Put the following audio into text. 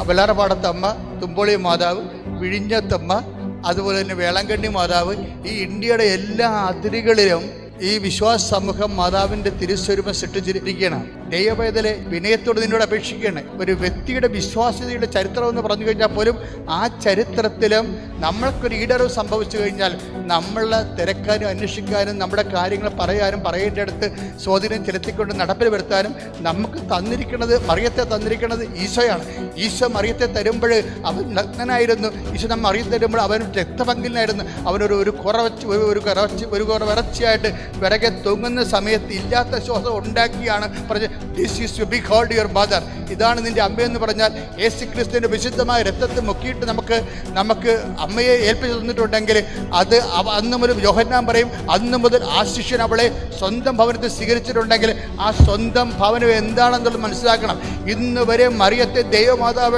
വെള്ളാറപ്പാടത്തമ്മ, തുമ്പോളി മാതാവ്, വിഴിഞ്ഞത്തമ്മ, അതുപോലെ തന്നെ വേളാങ്കണ്ണി മാതാവ്, ഈ ഇന്ത്യയുടെ എല്ലാ അതിരുകളിലും ഈ വിശ്വാസ സമൂഹം മാതാവിൻ്റെ തിരുസ്വരൂപം സൃഷ്ടിച്ചിരിക്കുകയാണ്. ദൈവവേദലെ വിനയത്തോട് നിന്നോട് അപേക്ഷിക്കുകയാണ്. ഒരു വ്യക്തിയുടെ വിശ്വാസ്യതയുടെ ചരിത്രം എന്ന് പറഞ്ഞു കഴിഞ്ഞാൽ പോലും ആ ചരിത്രത്തിലും നമ്മൾക്കൊരു ഈടറിവ് സംഭവിച്ചു കഴിഞ്ഞാൽ നമ്മളെ തിരക്കാനും അന്വേഷിക്കാനും നമ്മുടെ കാര്യങ്ങൾ പറയാനും പറയേണ്ടടുത്ത് സ്വാധീനം ചെലുത്തിക്കൊണ്ട് നടപ്പിൽ വരുത്താനും നമുക്ക് മറിയത്തെ തന്നിരിക്കുന്നത് ഈശോയാണ്. ഈശോ മറിയത്തെ തരുമ്പോൾ അവൻ നഗ്നനായിരുന്നു. ഈശോ നമ്മൾ മറിയം തരുമ്പോൾ അവൻ രക്തപങ്കിലായിരുന്നു. അവനൊരു ഒരു കുറച്ചിയായിട്ട് വിറകെ തൊങ്ങുന്ന സമയത്ത് ഇല്ലാത്ത ശ്വാസം ഉണ്ടാക്കിയാണ് പറഞ്ഞത്, this is to behold your mother. ഇതാണ് നിൻ്റെ അമ്മയെന്ന് പറഞ്ഞാൽ യേശുക്രിസ്തുവിൻ്റെ വിശുദ്ധമായ രക്തത്തെ മുക്കിയിട്ട് നമുക്ക് അമ്മയെ ഏൽപ്പിച്ചു തന്നിട്ടുണ്ടെങ്കിൽ അത് അന്ന് മുതൽ യോഹന്നാൻ പറയും, അന്ന് മുതൽ ആ ശിഷ്യൻ അവളെ സ്വന്തം ഭവനത്തിൽ സ്വീകരിച്ചിട്ടുണ്ടെങ്കിൽ ആ സ്വന്തം ഭവനം എന്താണെന്നുള്ളത് മനസ്സിലാക്കണം. ഇന്ന് വരെ മറിയത്തെ ദൈവമാതാവ്